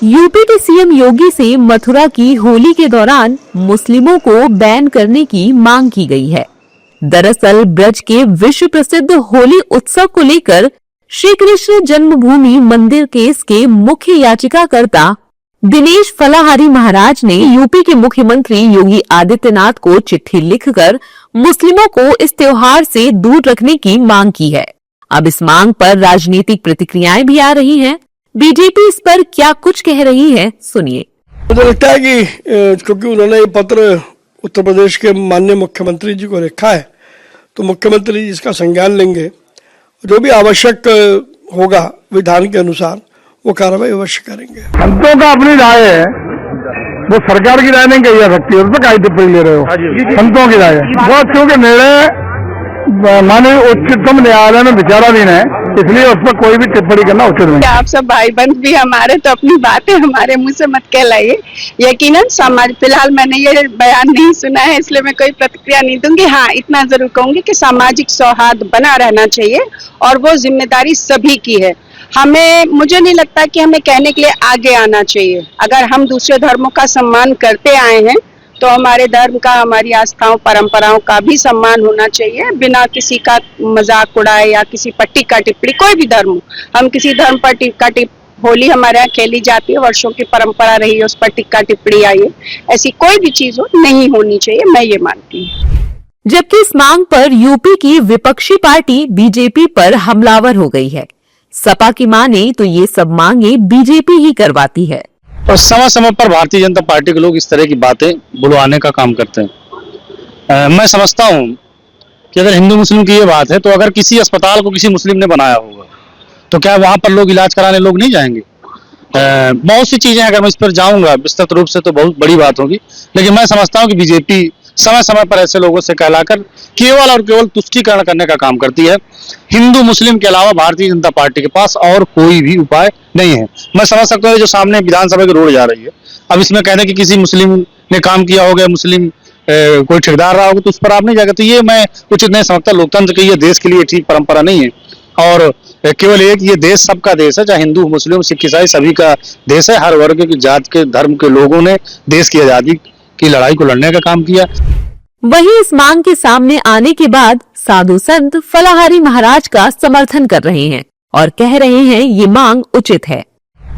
UP के CM योगी से मथुरा की होली के दौरान मुस्लिमों को बैन करने की मांग की गई है। दरअसल ब्रज के विश्व प्रसिद्ध होली उत्सव को लेकर श्री कृष्ण जन्मभूमि मंदिर केस के मुख्य याचिकाकर्ता दिनेश फलाहारी महाराज ने यूपी के मुख्यमंत्री योगी आदित्यनाथ को चिट्ठी लिखकर मुस्लिमों को इस त्योहार से दूर रखने की मांग की है। अब इस मांग पर राजनीतिक प्रतिक्रियाएं भी आ रही हैं। बीजेपी इस पर क्या कुछ कह रही है, सुनिए। मुझे लगता है कि क्योंकि उन्होंने ये पत्र उत्तर प्रदेश के माननीय मुख्यमंत्री जी को लिखा है, तो मुख्यमंत्री जी इसका संज्ञान लेंगे। जो भी आवश्यक होगा विधान के अनुसार वो कार्रवाई अवश्य करेंगे। संतों का अपनी राय है, वो सरकार की राय नहीं कही जा सकती, उस पर क्या टिप्पणी ले रहे हो? संतों की राय है वो, क्योंकि निर्णय माननीय उच्चतम न्यायालय में विचाराधीन है, इसलिए उस पर कोई भी टिप्पणी करना उचित नहीं। आप सब भाई बंद भी हमारे, तो अपनी बातें हमारे मुंह से मत कहलाइए। यकीनन समाज, फिलहाल मैंने ये बयान नहीं सुना है, इसलिए मैं कोई प्रतिक्रिया नहीं दूंगी। हाँ, इतना जरूर कहूंगी कि सामाजिक सौहार्द बना रहना चाहिए और वो जिम्मेदारी सभी की है। मुझे नहीं लगता कि हमें कहने के लिए आगे आना चाहिए। अगर हम दूसरे धर्मों का सम्मान करते आए हैं तो हमारे धर्म का, हमारी आस्थाओं परंपराओं का भी सम्मान होना चाहिए, बिना किसी का मजाक उड़ाए या किसी पर टीका टिप्पणी। कोई भी धर्म, हम किसी धर्म पर टीका होली हमारे यहाँ खेली जाती है, वर्षों की परंपरा रही है, उस पर टीका टिप्पणी आई है, ऐसी कोई भी चीज नहीं होनी चाहिए, मैं ये मानती हूँ। जबकि इस मांग पर यूपी की विपक्षी पार्टी बीजेपी पर हमलावर हो गई है। सपा की माने तो ये सब मांगे बीजेपी ही करवाती है और समय समय पर भारतीय जनता पार्टी के लोग इस तरह की बातें बुलवाने का काम करते हैं। मैं समझता हूं कि अगर हिंदू मुस्लिम की ये बात है, तो अगर किसी अस्पताल को किसी मुस्लिम ने बनाया होगा तो क्या वहां पर लोग इलाज कराने लोग नहीं जाएंगे? बहुत सी चीजें, अगर मैं इस पर जाऊंगा विस्तृत रूप से तो बहुत बड़ी बात होगी, लेकिन मैं समझता हूं कि बीजेपी समय समय पर ऐसे लोगों से कहलाकर केवल और केवल तुष्टीकरण करने का काम करती है। हिंदू मुस्लिम के अलावा भारतीय जनता पार्टी के पास और कोई भी उपाय नहीं है। मैं समझ सकता हूँ जो सामने विधानसभा की रोड जा रही है, अब इसमें कहते हैं कि किसी मुस्लिम ने काम किया होगा, मुस्लिम कोई ठेकेदार रहा होगा, तो उस पर आप नहीं जाएगा, तो ये मैं उचित नहीं समझता। लोकतंत्र की ये देश के लिए ठीक परंपरा नहीं है। और केवल एक, ये देश सबका देश है, चाहे हिंदू मुस्लिम सिख ईसाई सभी का देश है। हर वर्ग की जात के धर्म के लोगों ने देश की आजादी की लड़ाई को लड़ने का काम किया। वहीं इस मांग के सामने आने के बाद साधु संत फलाहारी महाराज का समर्थन कर रहे हैं और कह रहे हैं ये मांग उचित है।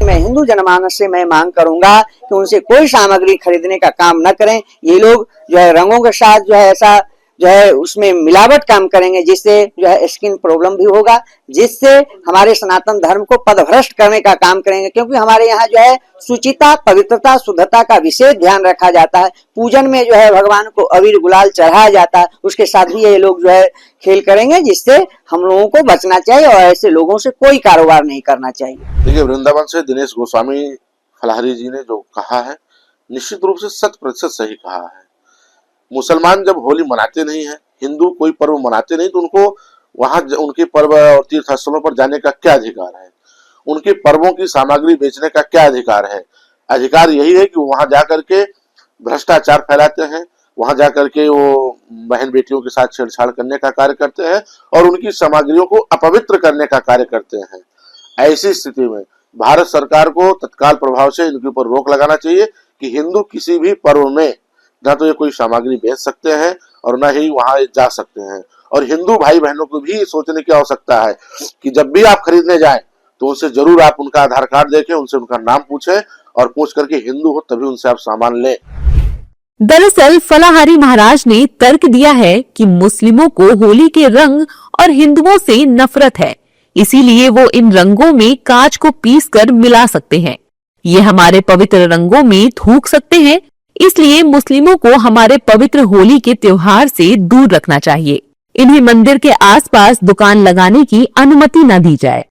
मैं हिंदू जनमानस से मैं मांग करूंगा कि उनसे कोई सामग्री खरीदने का काम न करें। ये लोग जो है रंगों के साथ जो है ऐसा जो है उसमें मिलावट काम करेंगे, जिससे जो है स्किन प्रॉब्लम भी होगा, जिससे हमारे सनातन धर्म को पदभ्रष्ट करने का काम करेंगे। क्योंकि हमारे यहाँ जो है शुचिता, पवित्रता, शुद्धता का विशेष ध्यान रखा जाता है। पूजन में जो है भगवान को अबीर गुलाल चढ़ाया जाता है, उसके साथ भी ये लोग जो है खेल करेंगे, जिससे हम लोगों को बचना चाहिए और ऐसे लोगों से कोई कारोबार नहीं करना चाहिए। देखिए, वृंदावन से दिनेश गोस्वामी फलाहारी जी ने जो कहा है, निश्चित रूप से 100% सही कहा है। मुसलमान जब होली मनाते नहीं है, हिंदू कोई पर्व मनाते नहीं, तो उनको वहां उनके पर्व और तीर्थ स्थलों पर जाने का क्या अधिकार है? उनके पर्वों की सामग्री बेचने का क्या अधिकार है? अधिकार यही है कि वहां जाकर के भ्रष्टाचार फैलाते हैं, वहां जाकर के वो बहन बेटियों के साथ छेड़छाड़ करने का कार्य करते हैं और उनकी सामग्रियों को अपवित्र करने का कार्य करते हैं। ऐसी स्थिति में भारत सरकार को तत्काल प्रभाव से इनके ऊपर रोक लगाना चाहिए कि हिंदू किसी भी पर्व में न तो ये कोई सामग्री बेच सकते हैं और न ही वहां जा सकते हैं। और हिंदू भाई बहनों को भी सोचने की आवश्यकता है कि जब भी आप खरीदने जाएं तो उनसे जरूर आप उनका आधार कार्ड देखें, उनसे उनका नाम पूछें और पूछ करके हिंदू हो तभी उनसे आप सामान लें। दरअसल फलाहारी महाराज ने तर्क दिया है कि मुस्लिमों को होली के रंग और हिंदुओं से नफरत है, इसीलिए वो इन रंगों में कांच को पीसकर मिला सकते हैं। ये हमारे पवित्र रंगों में थूक सकते हैं, इसलिए मुस्लिमों को हमारे पवित्र होली के त्योहार से दूर रखना चाहिए। इन्हें मंदिर के आसपास दुकान लगाने की अनुमति न दी जाए।